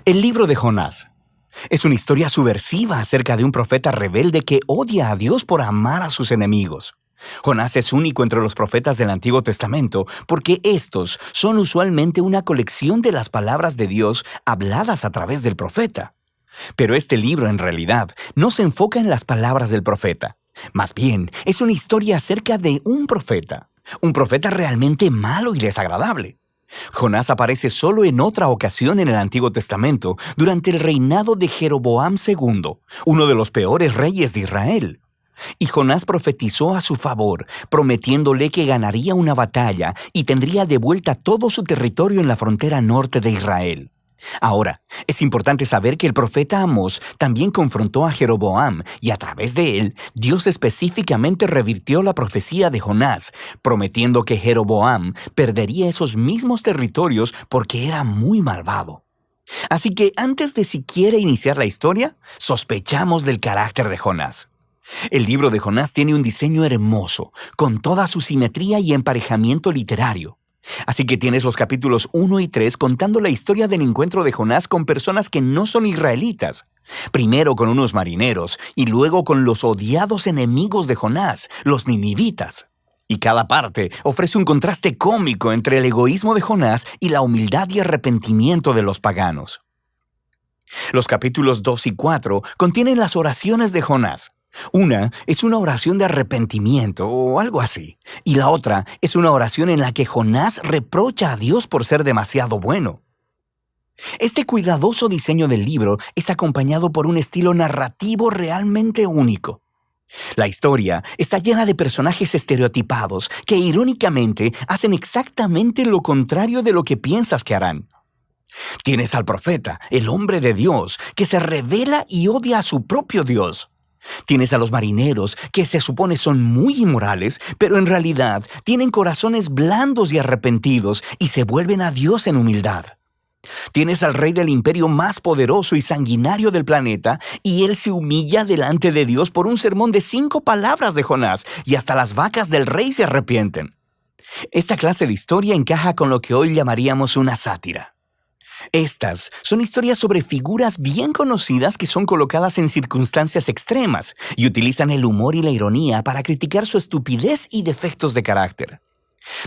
El libro de Jonás es una historia subversiva acerca de un profeta rebelde que odia a Dios por amar a sus enemigos. Jonás es único entre los profetas del Antiguo Testamento porque estos son usualmente una colección de las palabras de Dios habladas a través del profeta. Pero este libro en realidad no se enfoca en las palabras del profeta. Más bien, es una historia acerca de un profeta realmente malo y desagradable. Jonás aparece solo en otra ocasión en el Antiguo Testamento, durante el reinado de Jeroboam II, uno de los peores reyes de Israel. Y Jonás profetizó a su favor, prometiéndole que ganaría una batalla y tendría de vuelta todo su territorio en la frontera norte de Israel. Ahora, es importante saber que el profeta Amós también confrontó a Jeroboam y a través de él, Dios específicamente revirtió la profecía de Jonás, prometiendo que Jeroboam perdería esos mismos territorios porque era muy malvado. Así que antes de siquiera iniciar la historia, sospechamos del carácter de Jonás. El libro de Jonás tiene un diseño hermoso, con toda su simetría y emparejamiento literario. Así que tienes los capítulos 1 y 3 contando la historia del encuentro de Jonás con personas que no son israelitas. Primero con unos marineros y luego con los odiados enemigos de Jonás, los ninivitas. Y cada parte ofrece un contraste cómico entre el egoísmo de Jonás y la humildad y arrepentimiento de los paganos. Los capítulos 2 y 4 contienen las oraciones de Jonás. Una es una oración de arrepentimiento o algo así, y la otra es una oración en la que Jonás reprocha a Dios por ser demasiado bueno. Este cuidadoso diseño del libro es acompañado por un estilo narrativo realmente único. La historia está llena de personajes estereotipados que irónicamente hacen exactamente lo contrario de lo que piensas que harán. Tienes al profeta, el hombre de Dios, que se revela y odia a su propio Dios. Tienes a los marineros, que se supone son muy inmorales, pero en realidad tienen corazones blandos y arrepentidos y se vuelven a Dios en humildad. Tienes al rey del imperio más poderoso y sanguinario del planeta, y él se humilla delante de Dios por un sermón de 5 palabras de Jonás, y hasta las vacas del rey se arrepienten. Esta clase de historia encaja con lo que hoy llamaríamos una sátira. Estas son historias sobre figuras bien conocidas que son colocadas en circunstancias extremas y utilizan el humor y la ironía para criticar su estupidez y defectos de carácter.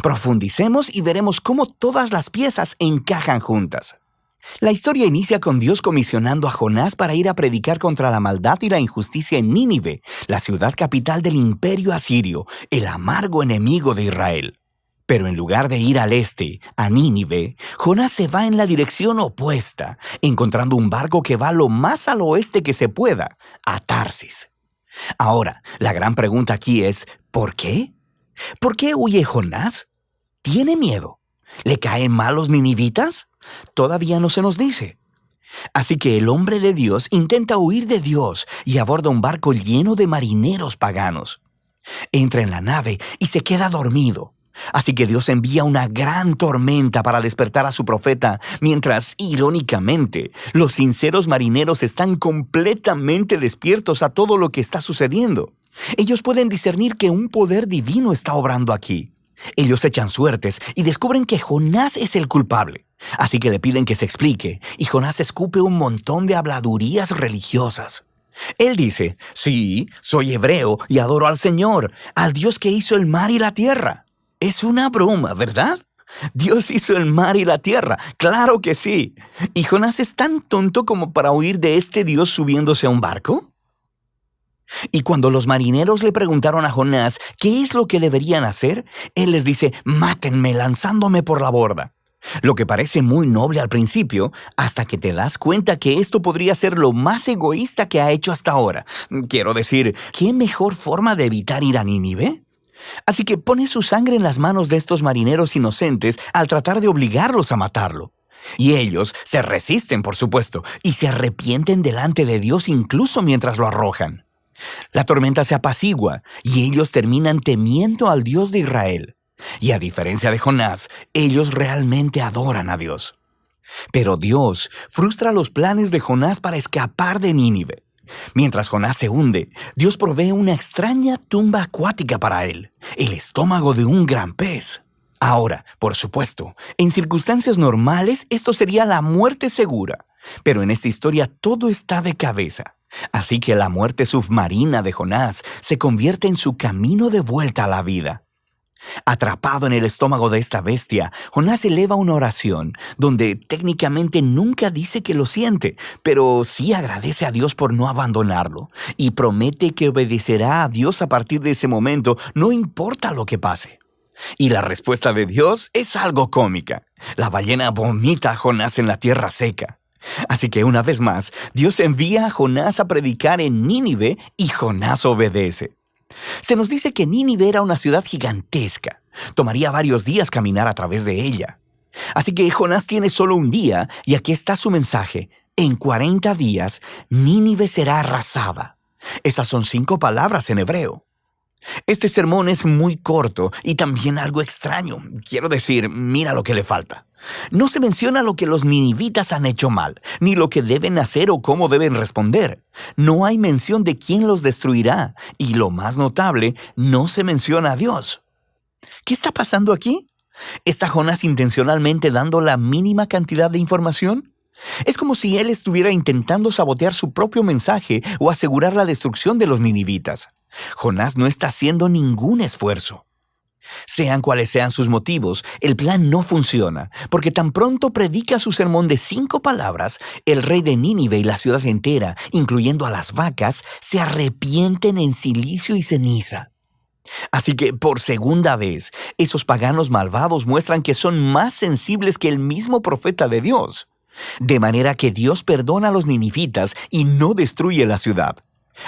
Profundicemos y veremos cómo todas las piezas encajan juntas. La historia inicia con Dios comisionando a Jonás para ir a predicar contra la maldad y la injusticia en Nínive, la ciudad capital del imperio asirio, el amargo enemigo de Israel. Pero en lugar de ir al este, a Nínive, Jonás se va en la dirección opuesta, encontrando un barco que va lo más al oeste que se pueda, a Tarsis. Ahora, la gran pregunta aquí es, ¿por qué? ¿Por qué huye Jonás? ¿Tiene miedo? ¿Le caen mal los ninivitas? Todavía no se nos dice. Así que el hombre de Dios intenta huir de Dios y aborda un barco lleno de marineros paganos. Entra en la nave y se queda dormido. Así que Dios envía una gran tormenta para despertar a su profeta, mientras, irónicamente, los sinceros marineros están completamente despiertos a todo lo que está sucediendo. Ellos pueden discernir que un poder divino está obrando aquí. Ellos echan suertes y descubren que Jonás es el culpable. Así que le piden que se explique, y Jonás escupe un montón de habladurías religiosas. Él dice, sí, soy hebreo y adoro al Señor, al Dios que hizo el mar y la tierra. Es una broma, ¿verdad? Dios hizo el mar y la tierra, claro que sí. ¿Y Jonás es tan tonto como para huir de este Dios subiéndose a un barco? Y cuando los marineros le preguntaron a Jonás qué es lo que deberían hacer, él les dice, mátenme lanzándome por la borda. Lo que parece muy noble al principio, hasta que te das cuenta que esto podría ser lo más egoísta que ha hecho hasta ahora. Quiero decir, ¿qué mejor forma de evitar ir a Nínive? Así que pone su sangre en las manos de estos marineros inocentes al tratar de obligarlos a matarlo. Y ellos se resisten, por supuesto, y se arrepienten delante de Dios incluso mientras lo arrojan. La tormenta se apacigua y ellos terminan temiendo al Dios de Israel. Y a diferencia de Jonás, ellos realmente adoran a Dios. Pero Dios frustra los planes de Jonás para escapar de Nínive. Mientras Jonás se hunde, Dios provee una extraña tumba acuática para él, el estómago de un gran pez. Ahora, por supuesto, en circunstancias normales esto sería la muerte segura, Pero en esta historia todo está de cabeza. Así que la muerte submarina de Jonás se convierte en su camino de vuelta a la vida. Atrapado en el estómago de esta bestia, Jonás eleva una oración donde técnicamente nunca dice que lo siente, pero sí agradece a Dios por no abandonarlo y promete que obedecerá a Dios a partir de ese momento, no importa lo que pase. Y la respuesta de Dios es algo cómica. La ballena vomita a Jonás en la tierra seca. Así que una vez más, Dios envía a Jonás a predicar en Nínive y Jonás obedece. Se nos dice que Nínive era una ciudad gigantesca. Tomaría varios días caminar a través de ella. Así que Jonás tiene solo un día y aquí está su mensaje. En 40 días, Nínive será arrasada. Esas son 5 palabras en hebreo. Este sermón es muy corto y también algo extraño. Quiero decir, mira lo que le falta. No se menciona lo que los ninivitas han hecho mal, ni lo que deben hacer o cómo deben responder. No hay mención de quién los destruirá, y lo más notable, no se menciona a Dios. ¿Qué está pasando aquí? ¿Está Jonás intencionalmente dando la mínima cantidad de información? Es como si él estuviera intentando sabotear su propio mensaje o asegurar la destrucción de los ninivitas. Jonás no está haciendo ningún esfuerzo. Sean cuales sean sus motivos, el plan no funciona, porque tan pronto predica su sermón de 5 palabras, el rey de Nínive y la ciudad entera, incluyendo a las vacas, se arrepienten en silicio y ceniza. Así que, por segunda vez, esos paganos malvados muestran que son más sensibles que el mismo profeta de Dios. De manera que Dios perdona a los ninivitas y no destruye la ciudad.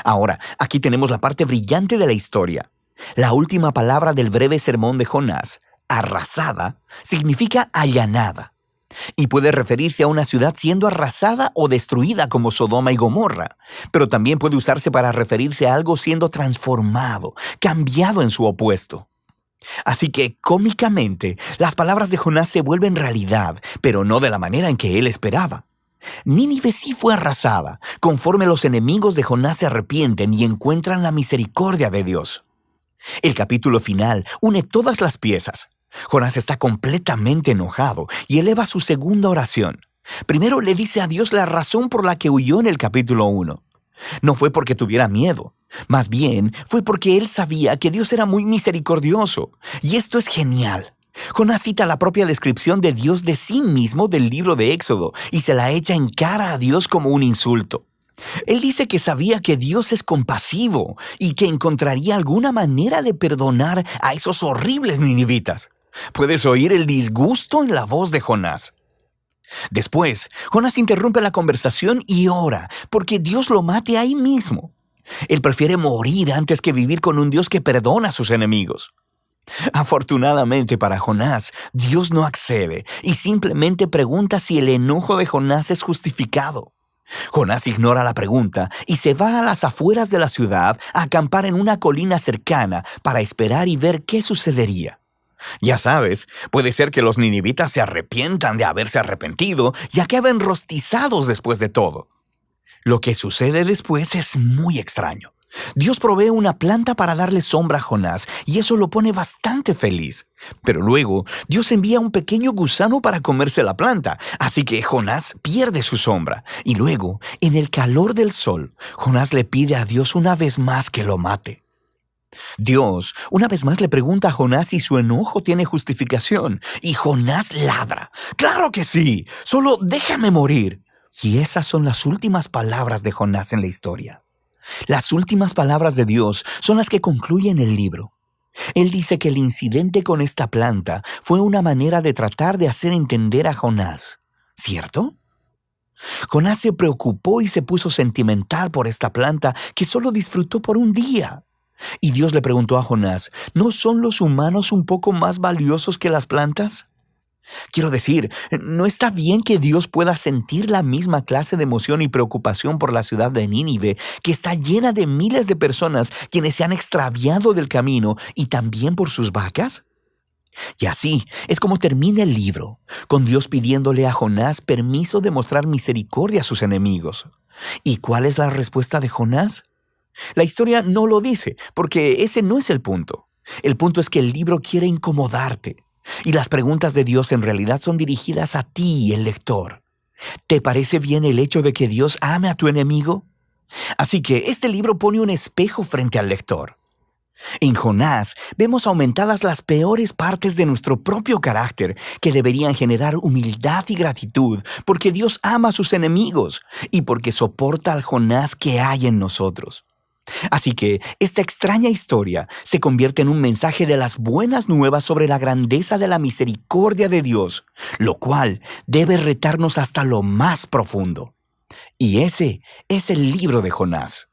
Ahora, aquí tenemos la parte brillante de la historia. La última palabra del breve sermón de Jonás, arrasada, significa allanada, y puede referirse a una ciudad siendo arrasada o destruida como Sodoma y Gomorra, pero también puede usarse para referirse a algo siendo transformado, cambiado en su opuesto. Así que, cómicamente, las palabras de Jonás se vuelven realidad, pero no de la manera en que él esperaba. Nínive sí fue arrasada, conforme los enemigos de Jonás se arrepienten y encuentran la misericordia de Dios. El capítulo final une todas las piezas. Jonás está completamente enojado y eleva su segunda oración. Primero le dice a Dios la razón por la que huyó en el capítulo 1. No fue porque tuviera miedo, más bien fue porque él sabía que Dios era muy misericordioso. Y esto es genial. Jonás cita la propia descripción de Dios de sí mismo del libro de Éxodo y se la echa en cara a Dios como un insulto. Él dice que sabía que Dios es compasivo y que encontraría alguna manera de perdonar a esos horribles ninivitas. Puedes oír el disgusto en la voz de Jonás. Después, Jonás interrumpe la conversación y ora porque Dios lo mate ahí mismo. Él prefiere morir antes que vivir con un Dios que perdona a sus enemigos. Afortunadamente para Jonás, Dios no accede y simplemente pregunta si el enojo de Jonás es justificado. Jonás ignora la pregunta y se va a las afueras de la ciudad a acampar en una colina cercana para esperar y ver qué sucedería. Ya sabes, puede ser que los ninivitas se arrepientan de haberse arrepentido y acaben rostizados después de todo. Lo que sucede después es muy extraño. Dios provee una planta para darle sombra a Jonás y eso lo pone bastante feliz. Pero luego, Dios envía un pequeño gusano para comerse la planta, así que Jonás pierde su sombra. Y luego, en el calor del sol, Jonás le pide a Dios una vez más que lo mate. Dios una vez más le pregunta a Jonás si su enojo tiene justificación, y Jonás ladra. ¡Claro que sí! ¡Solo déjame morir! Y esas son las últimas palabras de Jonás en la historia. Las últimas palabras de Dios son las que concluyen el libro. Él dice que el incidente con esta planta fue una manera de tratar de hacer entender a Jonás, ¿cierto? Jonás se preocupó y se puso sentimental por esta planta que solo disfrutó por un día. Y Dios le preguntó a Jonás, ¿no son los humanos un poco más valiosos que las plantas? Quiero decir, ¿no está bien que Dios pueda sentir la misma clase de emoción y preocupación por la ciudad de Nínive, que está llena de miles de personas quienes se han extraviado del camino y también por sus vacas? Y así es como termina el libro, con Dios pidiéndole a Jonás permiso de mostrar misericordia a sus enemigos. ¿Y cuál es la respuesta de Jonás? La historia no lo dice, porque ese no es el punto. El punto es que el libro quiere incomodarte. Y las preguntas de Dios en realidad son dirigidas a ti, el lector. ¿Te parece bien el hecho de que Dios ame a tu enemigo? Así que este libro pone un espejo frente al lector. En Jonás vemos aumentadas las peores partes de nuestro propio carácter que deberían generar humildad y gratitud porque Dios ama a sus enemigos y porque soporta al Jonás que hay en nosotros. Así que esta extraña historia se convierte en un mensaje de las buenas nuevas sobre la grandeza de la misericordia de Dios, lo cual debe retarnos hasta lo más profundo. Y ese es el libro de Jonás.